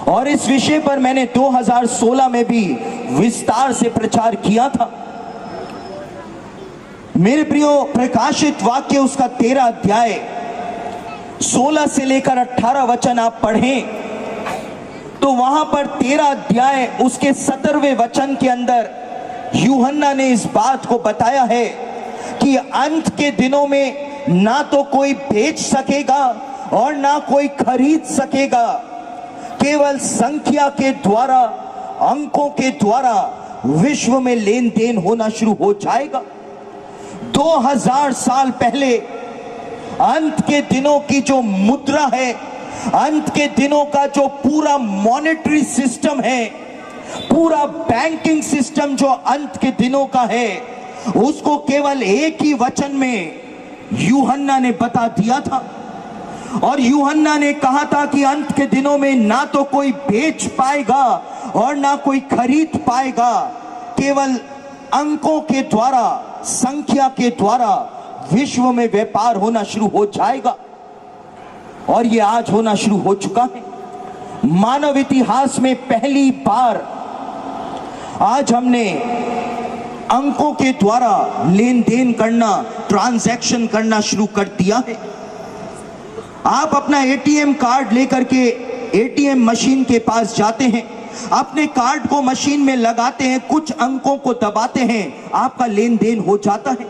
और इस विषय पर मैंने 2016 में भी विस्तार से प्रचार किया था। मेरे प्रियो, प्रकाशित वाक्य उसका 13 अध्याय 16 से लेकर 18 वचन आप पढ़ें तो वहां पर 13 अध्याय उसके 17वें वचन के अंदर यूहन्ना ने इस बात को बताया है कि अंत के दिनों में ना तो कोई बेच सकेगा और ना कोई खरीद सकेगा, केवल संख्या के द्वारा, अंकों के द्वारा विश्व में लेन देन होना शुरू हो जाएगा। 2000 साल पहले अंत के दिनों की जो मुद्रा है, अंत के दिनों का जो पूरा मॉनेटरी सिस्टम है, पूरा बैंकिंग सिस्टम जो अंत के दिनों का है, उसको केवल एक ही वचन में यूहन्ना ने बता दिया था। और यूहन्ना ने कहा था कि अंत के दिनों में ना तो कोई बेच पाएगा और ना कोई खरीद पाएगा, केवल अंकों के द्वारा, संख्या के द्वारा विश्व में व्यापार होना शुरू हो जाएगा। और यह आज होना शुरू हो चुका है। मानव इतिहास में पहली बार आज हमने अंकों के द्वारा लेन देन करना, ट्रांजैक्शन करना शुरू कर दिया है। आप अपना एटीएम कार्ड लेकर के एटीएम मशीन के पास जाते हैं, अपने कार्ड को मशीन में लगाते हैं, कुछ अंकों को दबाते हैं, आपका लेन देन हो जाता है।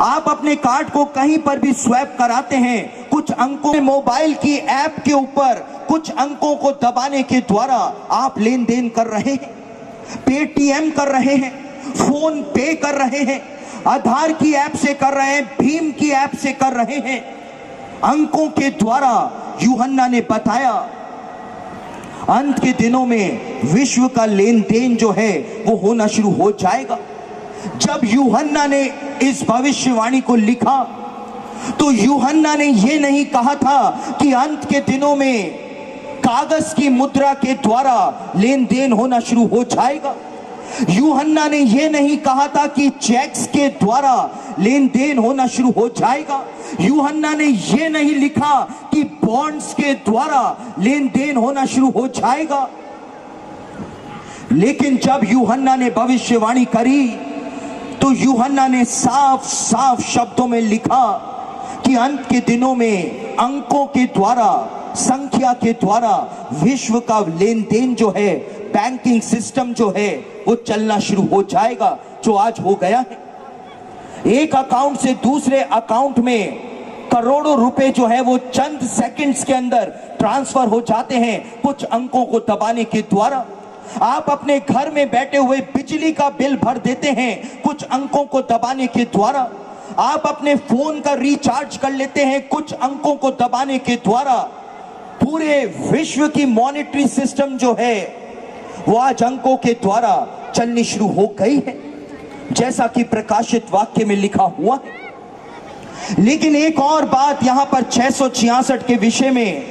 आप अपने कार्ड को कहीं पर भी स्वैप कराते हैं, कुछ अंकों, मोबाइल की ऐप के ऊपर कुछ अंकों को दबाने के द्वारा आप लेन देन कर रहे हैं, पेटीएम कर रहे हैं, फोन पे कर रहे हैं, आधार की ऐप से कर रहे हैं, भीम की ऐप से कर रहे हैं। अंकों के द्वारा यूहन्ना ने बताया अंत के दिनों में विश्व का लेन देन जो है वो होना शुरू हो जाएगा। जब यूहन्ना ने इस भविष्यवाणी को लिखा तो यूहन्ना ने यह नहीं कहा था कि अंत के दिनों में कागज की मुद्रा के द्वारा लेन देन होना शुरू हो जाएगा। यूहन्ना ने यह नहीं कहा था कि चेक्स के द्वारा लेन देन होना शुरू हो जाएगा। यूहन्ना ने यह नहीं लिखा कि बॉन्ड्स के द्वारा लेन देन होना शुरू हो जाएगा। लेकिन जब यूहन्ना ने भविष्यवाणी करी तो यूहन्ना ने साफ साफ शब्दों में लिखा कि अंत के दिनों में अंकों के द्वारा, संख्या के द्वारा विश्व का लेन देन जो है, बैंकिंग सिस्टम जो है वो चलना शुरू हो जाएगा, जो आज हो गया है। एक अकाउंट से दूसरे अकाउंट में करोड़ों रुपए जो है वो चंद सेकंड्स के अंदर ट्रांसफर हो जाते हैं, कुछ अंकों को दबाने के द्वारा। आप अपने घर में बैठे हुए बिजली का बिल भर देते हैं, कुछ अंकों को दबाने के द्वारा। आप अपने फोन का रिचार्ज कर लेते हैं, कुछ अंकों को दबाने के द्वारा। पूरे विश्व की मॉनेटरी सिस्टम जो है वो आज अंकों के द्वारा चलनी शुरू हो गई है, जैसा कि प्रकाशित वाक्य में लिखा हुआ है। लेकिन एक और बात यहां पर 666 के विषय में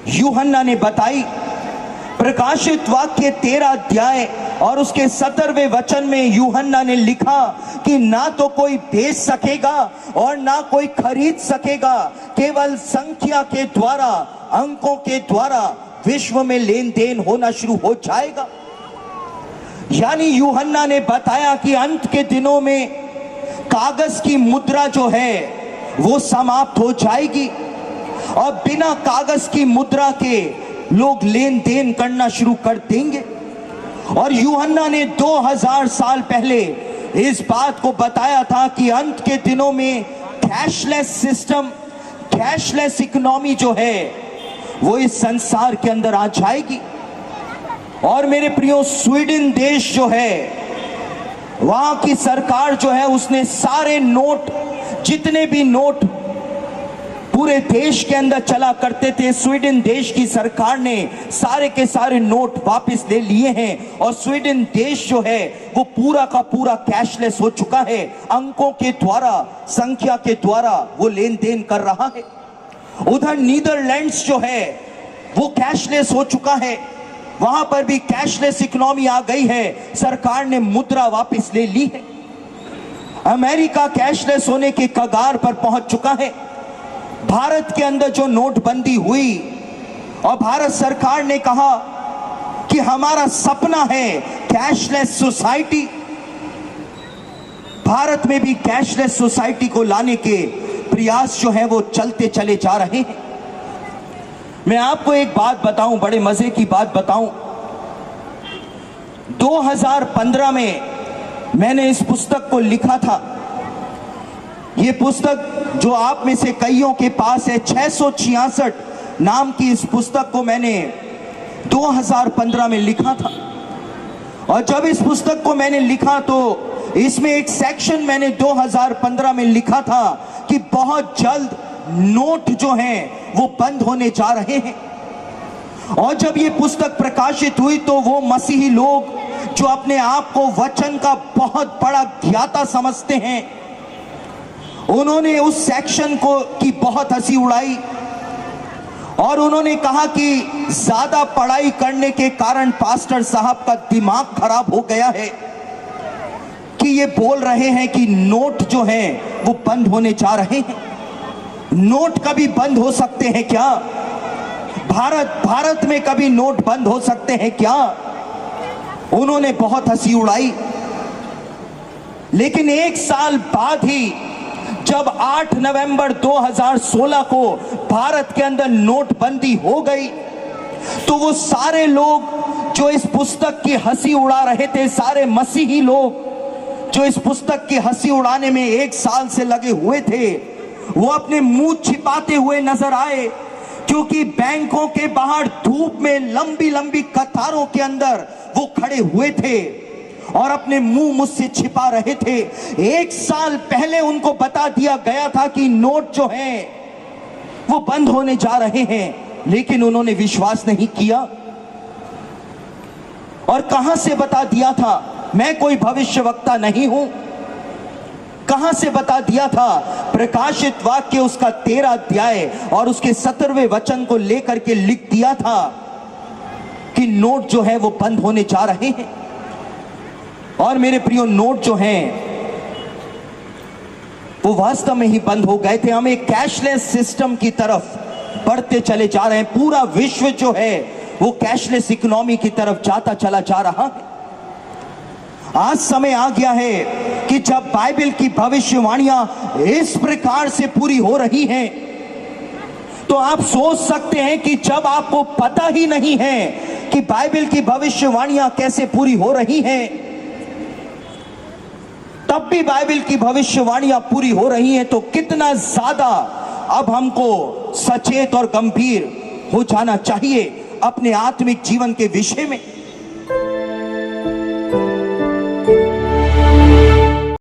यूहन्ना ने बताई। प्रकाशित वाक्य 13 अध्याय और उसके 17वें वचन में यूहन्ना ने लिखा कि ना तो कोई बेच सकेगा और ना कोई खरीद सकेगा, केवल संख्या के द्वारा, अंकों के द्वारा विश्व में लेन देन होना शुरू हो जाएगा। यानी यूहन्ना ने बताया कि अंत के दिनों में कागज की मुद्रा जो है वो समाप्त हो जाएगी और बिना कागज की मुद्रा के लोग लेन देन करना शुरू कर देंगे। और यूहन्ना ने 2000 साल पहले इस बात को बताया था कि अंत के दिनों में कैशलेस सिस्टम, कैशलेस इकोनॉमी जो है वो इस संसार के अंदर आ जाएगी। और मेरे प्रियो, स्वीडन देश जो है, वहां की सरकार जो है उसने सारे नोट, जितने भी नोट पूरे देश के अंदर चला करते थे, स्वीडन देश की सरकार ने सारे के सारे नोट वापस ले लिए हैं और स्वीडन देश जो है वो पूरा का पूरा कैशलेस हो चुका है। अंकों के द्वारा, संख्या के द्वारा वो लेन देन कर रहा है। उधर नीदरलैंड्स जो है वो कैशलेस हो चुका है, वहां पर भी कैशलेस इकोनॉमी आ गई है, सरकार ने मुद्रा वापस ले ली है। अमेरिका कैशलेस होने के कगार पर पहुंच चुका है। भारत के अंदर जो नोटबंदी हुई और भारत सरकार ने कहा कि हमारा सपना है कैशलेस सोसाइटी। भारत में भी कैशलेस सोसाइटी को लाने के प्रयास जो है वो चलते चले जा रहे हैं। मैं आपको एक बात बताऊं, बड़े मजे की बात बताऊं। 2015 में मैंने इस पुस्तक को लिखा था। यह पुस्तक जो आप में से कईयों के पास है, 666 नाम की इस पुस्तक को मैंने 2015 में लिखा था। और जब इस पुस्तक को मैंने लिखा तो इसमें एक सेक्शन मैंने 2015 में लिखा था कि बहुत जल्द नोट जो हैं वो बंद होने जा रहे हैं। और जब ये पुस्तक प्रकाशित हुई तो वो मसीही लोग जो अपने आप को वचन का बहुत बड़ा ज्ञाता समझते हैं, उन्होंने उस सेक्शन को की बहुत हंसी उड़ाई और उन्होंने कहा कि ज्यादा पढ़ाई करने के कारण पास्टर साहब का दिमाग खराब हो गया है कि ये बोल रहे हैं कि नोट जो हैं वो बंद होने जा रहे हैं। नोट कभी बंद हो सकते हैं क्या? भारत में कभी नोट बंद हो सकते हैं क्या? उन्होंने बहुत हंसी उड़ाई। लेकिन एक साल बाद ही जब 8 नवंबर 2016 को भारत के अंदर नोटबंदी हो गई तो वो सारे लोग जो इस पुस्तक की हंसी उड़ा रहे थे, सारे मसीही लोग जो इस पुस्तक की हंसी उड़ाने में एक साल से लगे हुए थे, वो अपने मुंह छिपाते हुए नजर आए, क्योंकि बैंकों के बाहर धूप में लंबी लंबी कतारों के अंदर वो खड़े हुए थे और अपने मुंह मुझसे छिपा रहे थे। एक साल पहले उनको बता दिया गया था कि नोट जो हैं वो बंद होने जा रहे हैं, लेकिन उन्होंने विश्वास नहीं किया। और कहां से बता दिया था? मैं कोई भविष्यवक्ता नहीं हूं। कहां से बता दिया था? प्रकाशित वाक्य उसका 13 अध्याय और उसके 17वें वचन को लेकर के लिख दिया था कि नोट जो है वो बंद होने जा रहे हैं। और मेरे प्रियो, नोट जो हैं वो वास्तव में ही बंद हो गए थे। हम एक कैशलेस सिस्टम की तरफ बढ़ते चले जा रहे हैं। पूरा विश्व जो है वो कैशलेस इकोनॉमी की तरफ जाता चला जा रहा है। आज समय आ गया है कि जब बाइबल की भविष्यवाणियां इस प्रकार से पूरी हो रही हैं, तो आप सोच सकते हैं कि जब आपको पता ही नहीं है कि बाइबल की भविष्यवाणियां कैसे पूरी हो रही हैं, तब भी बाइबल की भविष्यवाणियां पूरी हो रही हैं, तो कितना ज्यादा अब हमको सचेत और गंभीर हो जाना चाहिए अपने आत्मिक जीवन के विषय में।